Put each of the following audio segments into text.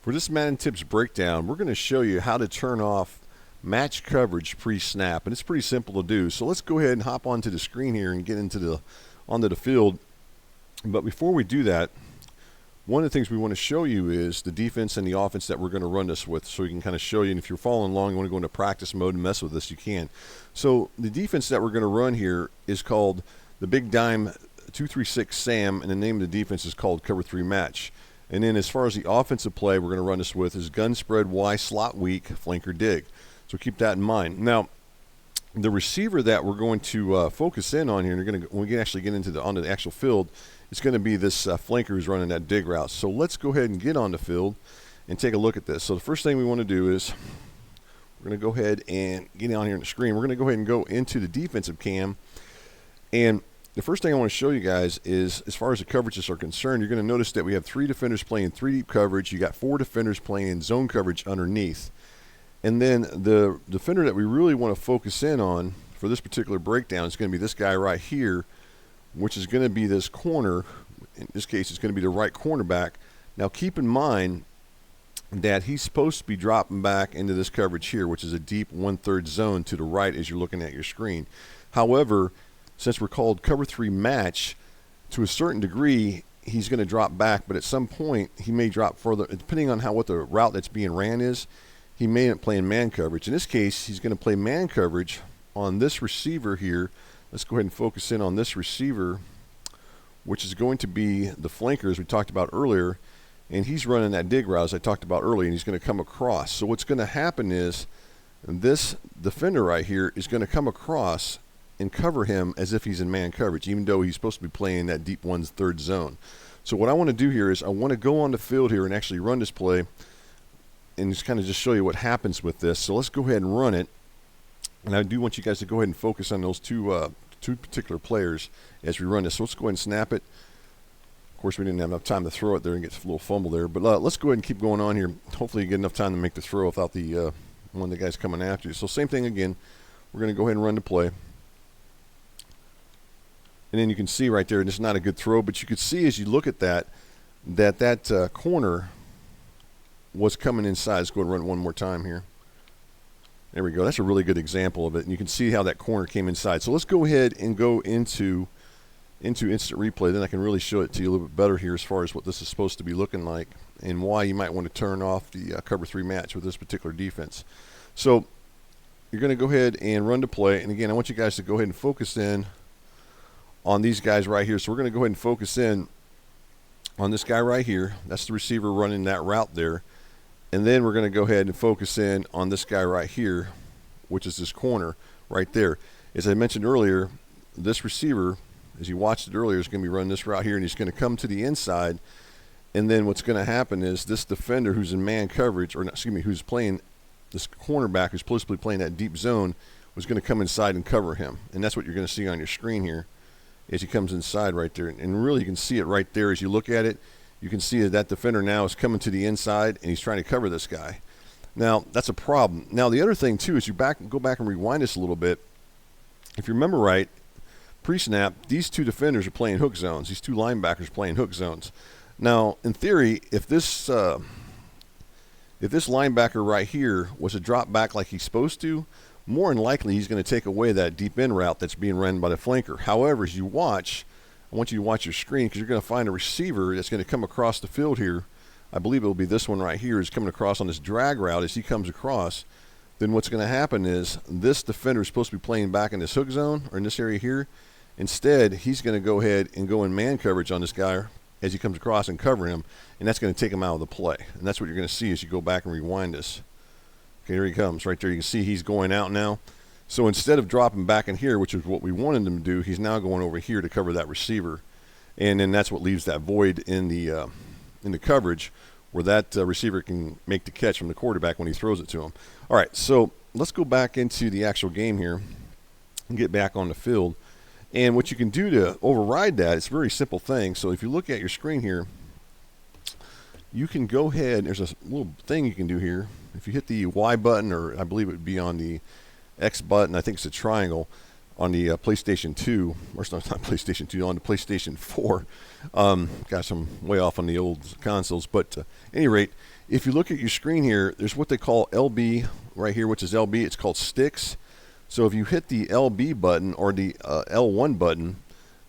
For this Madden Tips breakdown, we're going to show you how to turn off match coverage pre-snap, and it's pretty simple to do. So let's go ahead and hop onto the screen here and get onto the field. But before we do that, one of the things we want to show you is the defense and the offense that we're going to run this with, so we can kind of show you. And if you're following along, you want to go into practice mode and mess with this, you can. So the defense that we're going to run here is called the Big Dime 236 Sam, and the name of the defense is called Cover 3 Match. And then as far as the offensive play we're going to run this with is gun spread Y, slot weak, flanker dig. So keep that in mind. Now, the receiver that we're going to focus in on here, and when we actually get onto the actual field, it's going to be this flanker who's running that dig route. So let's go ahead and get on the field and take a look at this. So the first thing we want to do is we're going to go ahead and get down here on the screen. We're going to go ahead and go into the defensive cam. And the first thing I want to show you guys is, as far as the coverages are concerned, you're going to notice that we have 3 defenders playing 3 deep coverage. You got 4 defenders playing zone coverage underneath. And then the defender that we really want to focus in on for this particular breakdown is going to be this guy right here, which is going to be this corner. In this case, it's going to be the right cornerback. Now, keep in mind that he's supposed to be dropping back into this coverage here, which is a deep 1/3 zone to the right as you're looking at your screen. However, since we're called Cover 3 Match, to a certain degree, he's going to drop back, but at some point, he may drop further. Depending on what the route that's being ran is, he may end up playing man coverage. In this case, he's going to play man coverage on this receiver here. Let's go ahead and focus in on this receiver, which is going to be the flanker, as we talked about earlier, and he's running that dig route, as I talked about earlier, and he's going to come across. So what's going to happen is this defender right here is going to come across and cover him as if he's in man coverage, even though he's supposed to be playing that deep 1/3 zone. So what I want to do here is I want to go on the field here and actually run this play and just kind of just show you what happens with this. So let's go ahead and run it. And I do want you guys to go ahead and focus on those two particular players as we run this. So let's go ahead and snap it. Of course, we didn't have enough time to throw it there and get a little fumble there. But let's go ahead and keep going on here. Hopefully you get enough time to make the throw without the one of the guys coming after you. So same thing again. We're going to go ahead and run the play. And then you can see right there, and it's not a good throw, but you could see as you look at that corner was coming inside. Let's go and run it one more time here. There we go. That's a really good example of it. And you can see how that corner came inside. So let's go ahead and go into instant replay. Then I can really show it to you a little bit better here as far as what this is supposed to be looking like and why you might want to turn off the Cover 3 Match with this particular defense. So you're going to go ahead and run the play. And again, I want you guys to go ahead and focus in on these guys right here. So we're going to go ahead and focus in on this guy right here. That's the receiver running that route there. And then we're going to go ahead and focus in on this guy right here, which is this corner right there. As I mentioned earlier, this receiver, as you watched it earlier, is going to be running this route here, and he's going to come to the inside. And then what's going to happen is this defender who's in man coverage, or not, excuse me, who's playing this cornerback who's supposed to be playing that deep zone, was going to come inside and cover him. And that's what you're going to see on your screen here as he comes inside right there. And really you can see it right there as you look at it. You can see that defender now is coming to the inside, and he's trying to cover this guy. Now, that's a problem. Now, the other thing, too, is you go back and rewind this a little bit. If you remember right, pre-snap, these 2 defenders are playing hook zones. These 2 linebackers playing hook zones. Now, in theory, if this linebacker right here was to drop back like he's supposed to, more than likely he's going to take away that deep end route that's being run by the flanker. However, as you watch, I want you to watch your screen, because you're going to find a receiver that's going to come across the field here. I believe it will be this one right here is coming across on this drag route. As he comes across, then what's going to happen is this defender is supposed to be playing back in this hook zone or in this area here. Instead, he's going to go ahead and go in man coverage on this guy as he comes across and cover him, and that's going to take him out of the play. And that's what you're going to see as you go back and rewind this. Okay, here he comes right there. You can see he's going out now. So instead of dropping back in here, which is what we wanted him to do, he's now going over here to cover that receiver. And then that's what leaves that void in the coverage where that receiver can make the catch from the quarterback when he throws it to him. All right, so let's go back into the actual game here and get back on the field. And what you can do to override that, it's a very simple thing. So if you look at your screen here, you can go ahead, there's a little thing you can do here. If you hit the Y button, or I believe it would be on the X button, I think it's a triangle, on the PlayStation 2, or not PlayStation 2, on the PlayStation 4. Gosh, I'm way off on the old consoles, but at any rate, if you look at your screen here, there's what they call LB right here, which is LB. It's called sticks. So if you hit the LB button or the L1 button,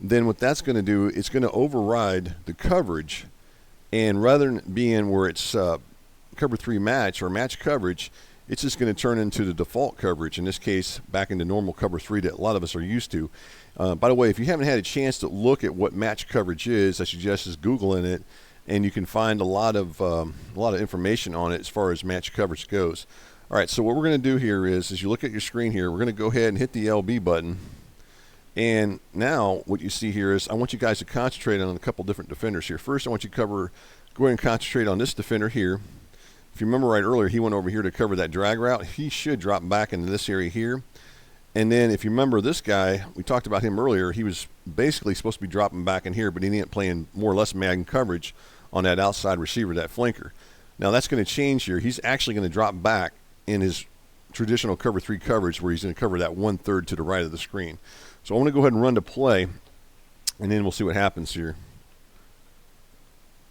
then what that's going to do, it's going to override the coverage, and rather than being where it's cover 3 match or match coverage, it's just going to turn into the default coverage, in this case back into normal cover 3 that a lot of us are used to. By the way, if you haven't had a chance to look at what match coverage is, I suggest just Googling it, and you can find a lot of information on it as far as match coverage goes. All right, so what we're going to do here is, as you look at your screen here, we're going to go ahead and hit the LB button. And now what you see here is I want you guys to concentrate on a couple different defenders here. First, I want you to go ahead and concentrate on this defender here. If you remember right earlier, he went over here to cover that drag route. He should drop back into this area here. And then if you remember this guy, we talked about him earlier, he was basically supposed to be dropping back in here, but he ended up playing more or less Madden coverage on that outside receiver, that flanker. Now that's going to change here. He's actually going to drop back in his traditional cover 3 coverage, where he's going to cover that 1/3 to the right of the screen. So I want to go ahead and run to play, and then we'll see what happens here.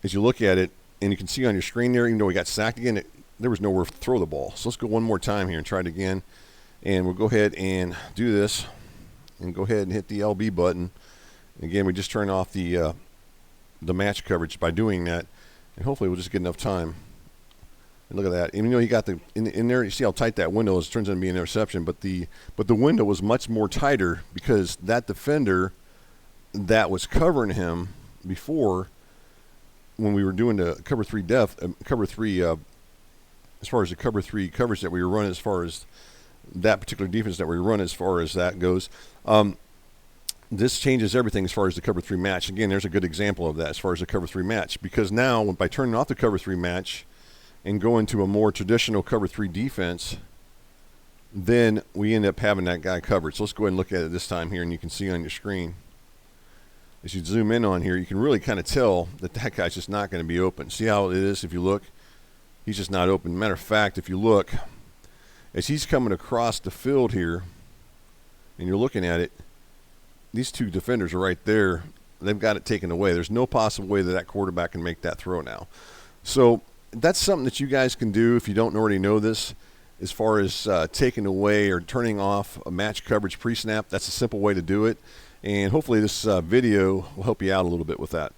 As you look at it, and you can see on your screen there, even though we got sacked again, there was nowhere to throw the ball. So let's go one more time here and try it again. And we'll go ahead and do this, and go ahead and hit the LB button. And again, we just turn off the match coverage by doing that, and hopefully we'll just get enough time. And look at that. Even though you got in there, you see how tight that window is. It turns out to be an interception, but the window was much more tighter because that defender that was covering him before, when we were doing the cover 3 as far as the cover 3 coverage that we were running, as far as that particular defense that we run, as far as that goes, this changes everything as far as the cover 3 match. Again, there's a good example of that as far as the cover 3 match, because now by turning off the cover 3 match and going to a more traditional cover 3 defense, then we end up having that guy covered. So let's go ahead and look at it this time here, and you can see on your screen. As you zoom in on here, you can really kind of tell that that guy's just not going to be open. See how it is if you look? He's just not open. Matter of fact, if you look, as he's coming across the field here, and you're looking at it, these two defenders are right there. They've got it taken away. There's no possible way that that quarterback can make that throw now. So that's something that you guys can do if you don't already know this, as far as taking away or turning off a match coverage pre-snap. That's a simple way to do it. And hopefully this video will help you out a little bit with that.